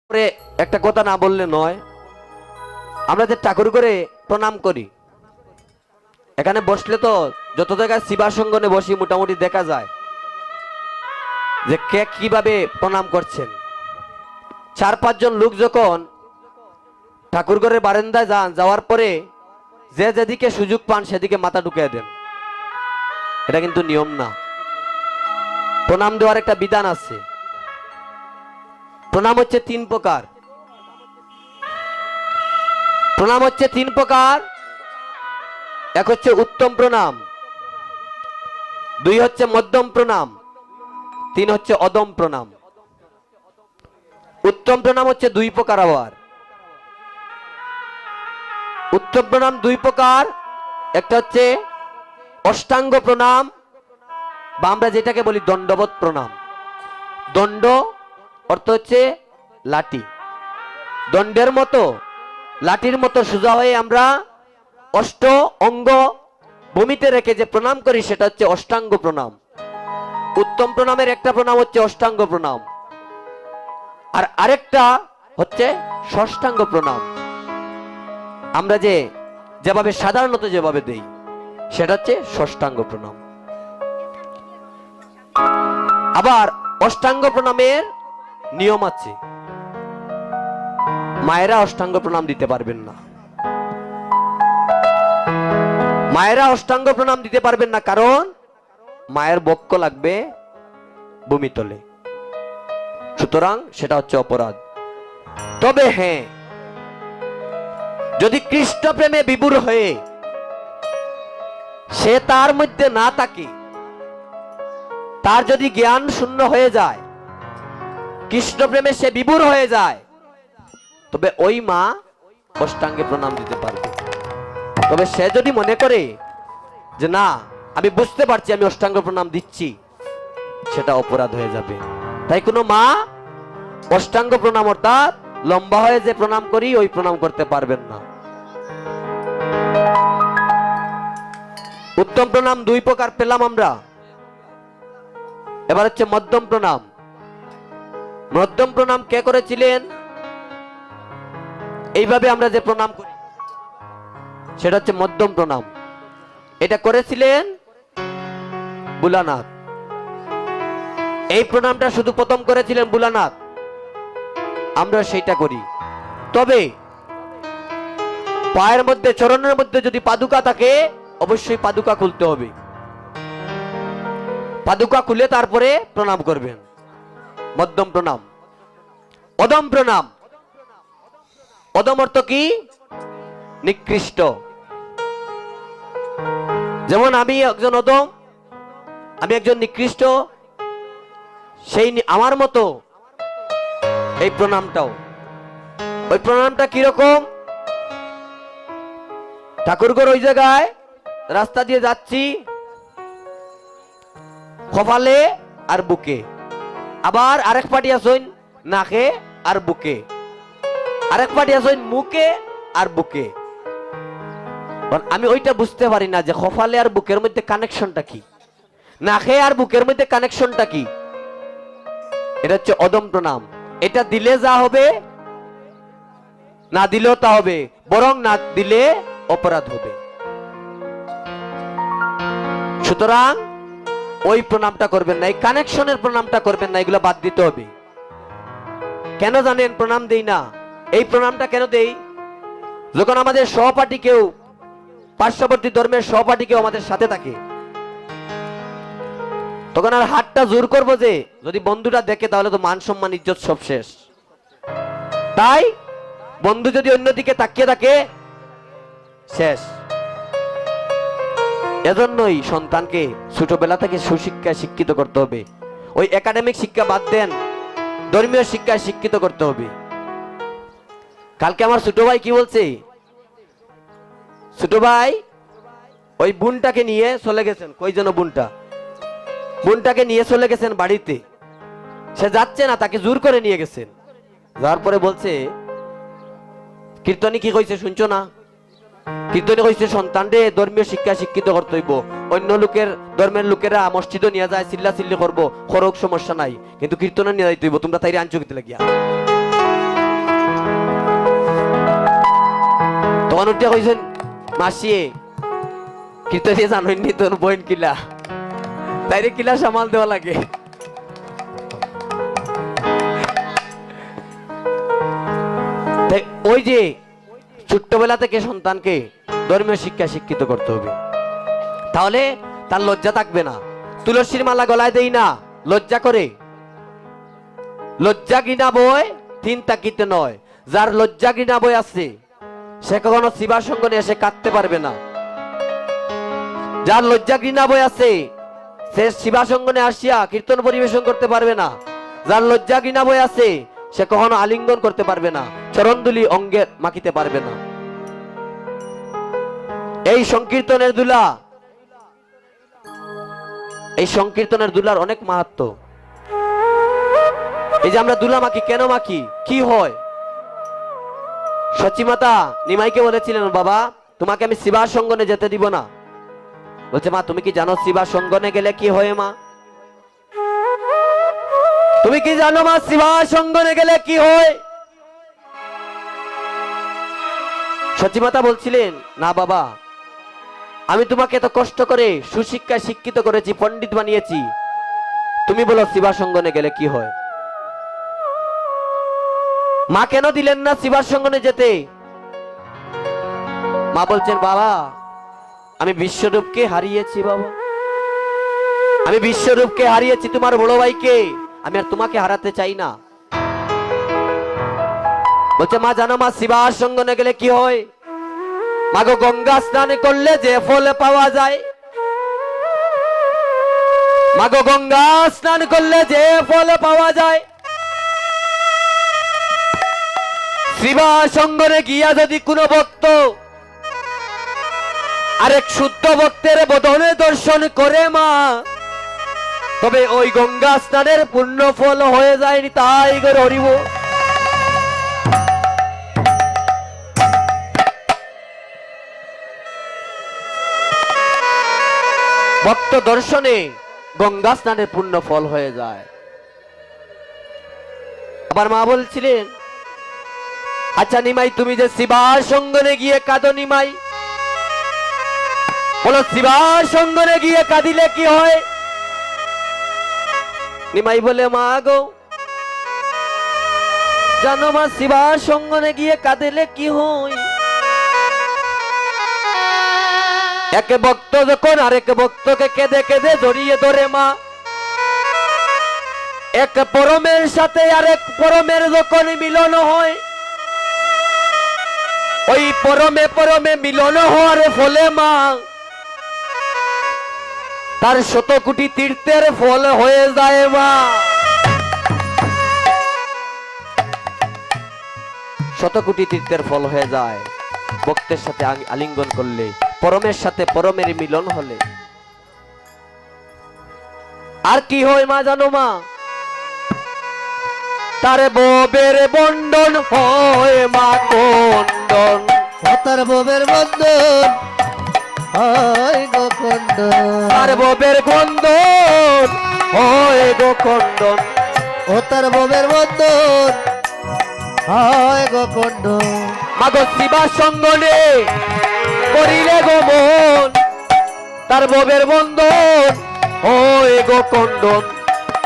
করে একটা কথা না বললে নয়। আমরা যে ঠাকুর করে প্রণাম করি, এখানে বসলে তো যত জায়গায় শিবাসঙ্গনে বসি মোটামুটি দেখা যায় যে কে কিভাবে প্রণাম করছেন। 4-5 জন লোক যখন ঠাকুর ঘরের বারান্দায় যান, যাওয়ার পরে যে যেদিকে সুযোগ পান সেদিকে মাথা ঢুকিয়ে দেন। এটা কিন্তু নিয়ম না। প্রণাম দেওয়ার একটা বিধান আছে। প্রণাম হচ্ছে 3 প্রকার। প্রণাম হচ্ছে 3 প্রকার। এক হচ্ছে উত্তম প্রণাম, 2 হচ্ছে মধ্যম প্রণাম, 3 হচ্ছে অধম প্রণাম। উত্তম প্রণাম হচ্ছে 2 প্রকার। আবার উত্তম প্রণাম 2 প্রকার। একটা হচ্ছে অষ্টাঙ্গ প্রণাম, বা আমরা যেটাকে বলি দণ্ডবত প্রণাম। দণ্ড অর্থ হচ্ছে লাঠি। দণ্ডের মতো লাঠির মতো সোজা হয়ে আমরা অষ্ট অঙ্গ ভূমিতে রেখে যে প্রণাম করি সেটা হচ্ছে অষ্টাঙ্গ প্রণাম। উত্তম প্রণামের একটা প্রণাম হচ্ছে অষ্টাঙ্গ প্রণাম, আর আরেকটা হচ্ছে ষষ্ঠাঙ্গ প্রণাম। আমরা যেভাবে সাধারণত যেভাবে দেই সেটা হচ্ছে ষষ্ঠাঙ্গ প্রণাম। আবার অষ্টাঙ্গ প্রণামের নিয়ম আছে। মায়েরা অষ্টাঙ্গ প্রণাম দিতে পারবেন না। মায়েরা অষ্টাঙ্গ প্রণাম দিতে পারবেন না, কারণ মায়ের বক্ষ লাগবে ভূমিতলে, সুতরাং সেটা হচ্ছে অপরাধ। তবে হ্যাঁ, যদি কৃষ্ণ প্রেমে বিভোর হয়ে সে তার মধ্যে না থাকে, তার যদি জ্ঞান শূন্য হয়ে যায়, কৃষ্ণ প্রেমে সে বিভোর হয়ে যায়, তবে ওই মা অষ্টাঙ্গে প্রণাম দিতে পারবে। তবে সে যদি মনে করে যে না, আমি বুঝতে পারছি আমি অষ্টাঙ্গ প্রণাম দিচ্ছি, সেটা অপরাধ হয়ে যাবে। তাই কোনো মা অষ্টাঙ্গ প্রণাম অর্থাৎ লম্বা হয়ে যে প্রণাম করি ওই প্রণাম করতে পারবেন না। উত্তম প্রণাম 2 প্রকার পেলাম আমরা। এবার হচ্ছে মধ্যম প্রণাম। মধ্যম প্রণাম কে করেছিলেন? এইভাবে আমরা যে প্রণাম করি সেটা হচ্ছে মধ্যম প্রণাম। এটা করেছিলেন বুলানাথ। এই প্রণামটা শুধু প্রথম করেছিলেন বুলানাথ, আমরা সেইটা করি। তবে পায়ের মধ্যে, চরণের মধ্যে যদি পাদুকা থাকে, অবশ্যই পাদুকা খুলতে হবে। পাদুকা খুলে তারপরে প্রণাম করবেন। মধ্যম প্রণাম। অধম প্রণাম। অধম অর্থ কি? নিকৃষ্ট। যেমন আমি একজন অধম, আমি একজন নিকৃষ্ট, সেই আমার মতো এই প্রণামটাও। ওই প্রণামটা কিরকম? ঠাকুরঘর ওই জায়গায় রাস্তা দিয়ে যাচ্ছি, কপালে আর বুকে। আবার আরেক পাটি আসইন নাকে আর বুকে, আরেক পাটি আসইন মুখে আর বুকে। আমি ওইটা বুঝতে পারি না যে কপালে আর বুকের মধ্যে কানেকশনটা কি, নাকে আর বুকের মধ্যে কানেকশনটা কি। এটা হচ্ছে অধম প্রণাম। এটা দিলে যা হবে, না দিলেও তা হবে, বরং না দিলে অপরাধ হবে। সুতরাং ওই প্রণামটা করবেন না, এই কানেকশনের প্রণামটা করবেন না, এগুলো বাদ দিতে হবে। কেন জানেন প্রণাম দেই না? এই প্রণামটা কেন দেই? যখন আমাদের সহপাঠী কেউ, পার্শ্ববর্তী ধর্মের সহপাঠী কেউ আমাদের সাথে থাকে, তখন আর হাতটা জোর করবো যে যদি বন্ধুটা দেখে তাহলে তো মান সম্মান ইজ্জত সব শেষ। তাই বন্ধু যদি অন্যদিকে তাকিয়ে থাকে, শেষ। এজন্যই সন্তানকে ছোটবেলা থেকে সুশিক্ষায় শিক্ষিত করতে হবে। ওই একাডেমিক শিক্ষা বাদ দেন, ধর্মীয় শিক্ষায় শিক্ষিত করতে হবে। কালকে আমার ছোট ভাই কি বলছে, ছোট ভাই ওই বোনটাকে নিয়ে চলে গেছেন, কই যেন বোনটাকে নিয়ে চলে গেছেন বাড়িতে। সে যাচ্ছে না, তাকে জোর করে নিয়ে গেছেন। যাওয়ার পরে বলছে, কীর্তনী কি কইছে শুনছো না? কীর্তনী কইছে সন্তানরে ধর্মীয় শিক্ষা শিক্ষিত করতে হইব। অন্য লোকের ধর্মের লোকেরা মসজিদে নিয়ে যায়, চিল্লা চিল্লি করবো, খরক সমস্যা নাই, কিন্তু কীর্তনে নিয়ে যাইতে হইব। তোমরা তাইরে আনছো কিতে লাগিয়া? উঠে কইছেন মাসিয়ে কীর্তনে জানেননি তোর বোন কিলা, তাইরে কিলা সামাল দেওয়া লাগে। ওই যে ছোট্টবেলা থেকে সন্তানকে ধর্মীয় শিক্ষা শিক্ষিত করতে হবে, তাহলে তার লজ্জা থাকবে না। তুলসীর মালা গলায় দেই না, লজ্জা করে। লজ্জা ঘৃণা বই তিন তাকিতে নয়, যার লজ্জা ঘৃণা বই আছে সে কখনো শিবা সঙ্গনে এসে কাঁদতে পারবে না। যার লজ্জা ঘৃণা বই আছে সে শিবা সঙ্গনে আসিয়া কীর্তন পরিবেশন করতে পারবে না। যার লজ্জা ঘৃণা বই আছে সে কখনো আলিঙ্গন করতে পারবে না, চরণদুলি অঙ্গে মাখিতে পারবে না। এই সংকীর্তনের দুলা, এই সংকীর্তনের দুলার অনেক মাহাত্ম্য। এই যে আমরা দুলা মাখি, কেন মাখি, কি হয়? সচিমাতা নিমাইকে বলেছিলেন, বাবা তোমাকে আমি শিবা সঙ্গনে যেতে দিব না। বলছে, মা তুমি কি জানো শিবা সঙ্গনে গেলে কি হয়? মা তুমি কি জানো মা শিবা সঙ্গনে গেলে কি হয়? সচিমাতা বলছিলেন, না বাবা, আমি তোমাকে এত কষ্ট করে সুশিক্ষায় শিক্ষিত করেছি, পণ্ডিত বানিয়েছি, তুমি বলো শিবা সঙ্গনে গেলে কি হয়? মা কেন দিলেন না শিবা সঙ্গনে যেতে? মা বলছেন, বাবা আমি বিশ্বরূপকে হারিয়েছি, বাবা আমি বিশ্বরূপকে হারিয়েছি, তোমার বড় ভাইকে, আমি আর তোমাকে হারাতে চাই না। বলছে, মা জানো মা শিবা সঙ্গনে গেলে কি হয়? মাগো গঙ্গা স্নান করলে যে ফল পাওয়া যায়, মাগো গঙ্গা স্নান করলে যে ফল পাওয়া যায়, শিবা সঙ্গনে গিয়া যদি কোনো ভক্ত আরেক শুদ্ধ ভক্তের বদনে দর্শন করে মা, তবে ওই গঙ্গা স্নানের পূর্ণ ফল হয়ে যায়নি। তাই করে হরিব। ভক্ত দর্শনে গঙ্গা স্নানের পূর্ণ ফল হয়ে যায়। আবার মা বলছিলেন, আচ্ছা নিমাই তুমি যে শিবা সঙ্গনে গিয়ে কাঁদো, নিমাই বলো শিবা সঙ্গনে গিয়ে কাঁদিলে কি হয়? নিমাই বলে, মা গো জানো মা শিবা সঙ্গনে গিয়ে কাঁদিলে কি হয়? এক ভক্ত যখন আরেক ভক্তকে কেঁদে কেঁদে জড়িয়ে ধরে মা, এক পরমের সাথে আরেক পরমের যখন মিলন হয়, ওই পরমে পরমে মিলন হওয়ার ফলে মা তার 100 কোটি তীর্থের ফল হয়ে যায়। মা 100 কোটি তীর্থের ফল হয়ে যায় ভক্তের সাথে আলিঙ্গন করলে, পরমের সাথে পরমের মিলন হলে। আর কি হয় মা জানো মা? তার ববের বন্ধন হয় মা, কন্দন তার ববের বন্ধন হয় গো কন্দন, তার ববের বন্ধন হয় গো কন্দন, ও তার ববের বন্ধন হয় গো কন্দন। মাগো শিবা সঙ্গনে করিলে গো মন, তার ববের বন্ধন হয় গো কন্দন।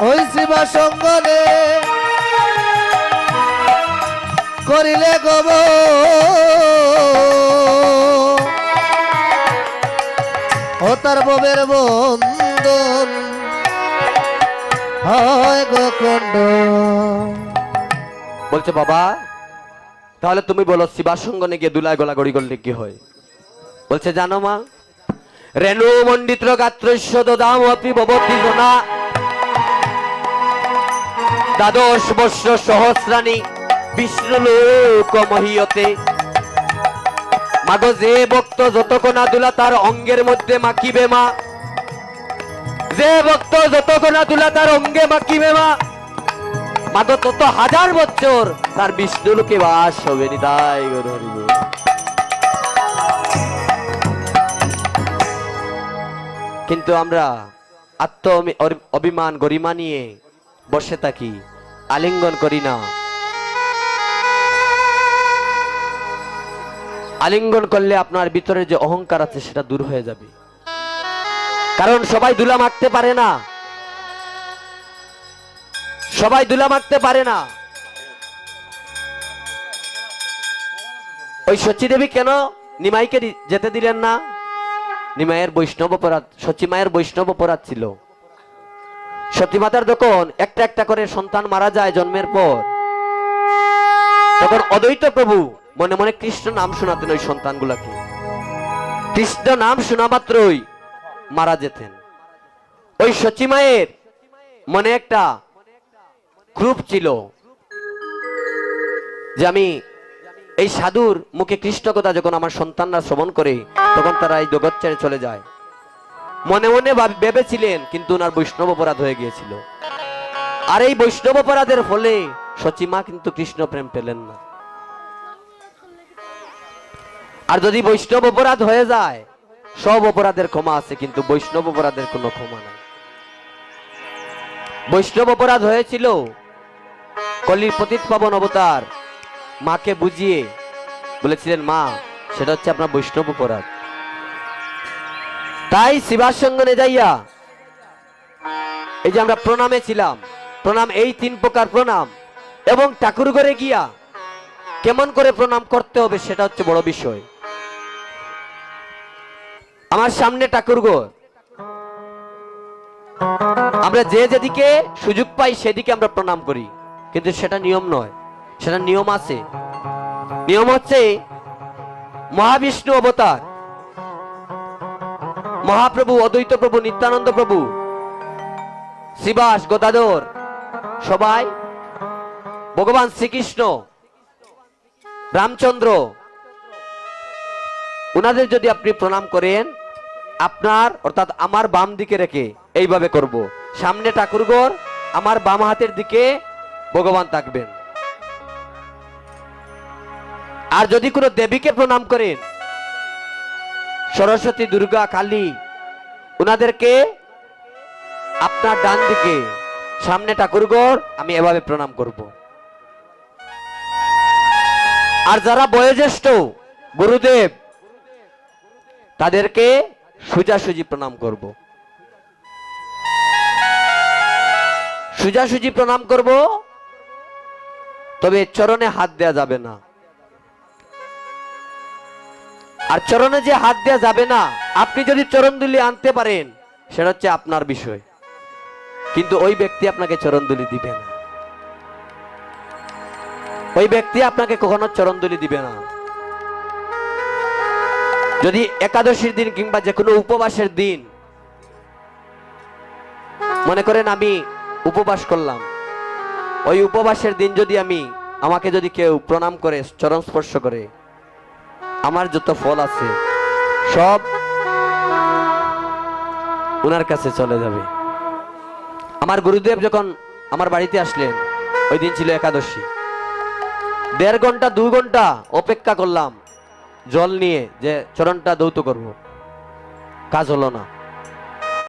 ওই শিবা সঙ্গনে করিলে গো ও তার ববের বন্ধন হয় গো কন্দন। বলছে, বাবা তাহলে তুমি বলো শিবা সঙ্গনে গিয়ে দুলায় গোলাগড়ি করলে কি হয়? বলছে, জানো মা, রেণু মণ্ডিত গাত্রস্য দদাম অপি ভবতি জনা দ্বাদশ বর্ষ সহস্রাণী বিষ্ণু লোক মহীয়তে। মাগো যে ভক্ত যতক্ষণা দুলা তার অঙ্গের মধ্যে মাখিবে মা, যে ভক্ত যতক্ষণা দুলা তার অঙ্গে মাখিবে মা, মাগো তত 1000 বছর তার বিষ্ণু লোকে বাস হবে। নিতাই গৌর হরি বল। কিন্তু আমরা আত্ম অভিমান গরিমা নিয়ে বসে থাকি, আলিঙ্গন করি না। আলিঙ্গন করলে আপনার ভিতরে যে অহংকার আছে সেটা দূর হয়ে যাবে। কারণ সবাই দুলা মারতে পারে না, সবাই দুলা মারতে পারে না। ওই সচী দেবী কেন নিমাইকে যেতে দিলেন না? নিমাইয়ের বৈষ্ণব অপরাধ, সচী মায়ের বৈষ্ণব অপরাধ ছিল। সতী মাতার যখন একটা একটা করে সন্তান মারা যায় জন্মের পর, তখন অদ্বৈত প্রভু মনে মনে কৃষ্ণ নাম শোনাতেন ওই সন্তানগুলাকে। কৃষ্ণ নাম শোনা মাত্রই মারা যেতেন। ওই সচী মায়ের মনে একটা ক্রোধ ছিল যে আমি এই সাধুর মুখে কৃষ্ণ কথা যখন আমার সন্তানরা শ্রবণ করে, তখন তারা এই জগৎ ছেড়ে চলে যায়। মনে মনে ভেবেছিলেন, কিন্তু ওনার বৈষ্ণব অপরাধ হয়ে গিয়েছিল। আর এই বৈষ্ণব অপরাধের ফলে সচী মা কিন্তু কৃষ্ণ প্রেম পেলেন না। আর যদি বৈষ্ণব অপরাধ হয়ে যায়, সব অপরাধের ক্ষমা আছে, কিন্তু বৈষ্ণব অপরাধের কোনো ক্ষমা নাই। বৈষ্ণব অপরাধ হয়েছিল কলির পতিত পাবন অবতার মাকে বুঝিয়ে বলেছিলেন, মা সেটা হচ্ছে আপনার বৈষ্ণব অপরাধ। তাই শিবার সঙ্গনে যাইয়া এই যে আমরা প্রণামে ছিলাম, প্রণাম এই 3 প্রকার প্রণাম, এবং ঠাকুর ঘরে গিয়া কেমন করে প্রণাম করতে হবে সেটা হচ্ছে বড় বিষয়। আমার সামনে ঠাকুর ঘর, আমরা যে যেদিকে সুযোগ পাই সেদিকে আমরা প্রণাম করি, কিন্তু সেটা নিয়ম নয়, সেটা নিয়ম আছে। নিয়ম হচ্ছে মহাবিষ্ণু অবতার মহাপ্রভু অদ্বৈত প্রভু নিত্যানন্দ প্রভু শ্রীবাস গদাধর সবাই, ভগবান শ্রীকৃষ্ণ, রামচন্দ্র, উনাদের যদি আপনি প্রণাম করেন, আপনার অর্থাৎ আমার বাম দিকে রেখে এইভাবে করব, সামনে ঠাকুরঘর, আমার বাম হাতের দিকে ভগবান থাকবেন। আর যদি কোনো দেবীকে প্রণাম করেন, সরস্বতী, দুর্গা, কালী, উনাদেরকে আপনার ডান দিকে, সামনে ঠাকুরঘর, আমি এভাবে প্রণাম করব। আর যারা বয়োজ্যেষ্ঠ গুরুদেব, তাদেরকে সোজাসুজি প্রণাম করব। সোজাসুজি প্রণাম করব, তবে চরণে হাত দেয়া যাবে না। আর চরণে যে হাত দেয়া যাবে না, আপনি যদি চরণদুলি আনতে পারেন সেটা হচ্ছে আপনার বিষয়, কিন্তু ওই ব্যক্তি আপনাকে চরণদুলি দিবে না। ওই ব্যক্তি আপনাকে কখনো চরণদুলি দিবে না। যদি একাদশীর দিন কিংবা যে কোনো উপবাসের দিন, মনে করেন আমি উপবাস করলাম, ওই উপবাসের দিন যদি আমাকে যদি কেউ প্রণাম করে, চরণ স্পর্শ করে, আমার যত ফল আছে সব ওনার কাছে চলে যাবে। আমার গুরুদেব যখন আমার বাড়িতে আসলেন, ওই দিন ছিল একাদশী, 1.5 ঘন্টা 2 ঘন্টা অপেক্ষা করলাম জল নিয়ে যে চরণটা ধৌত করব, কাজ হলো না।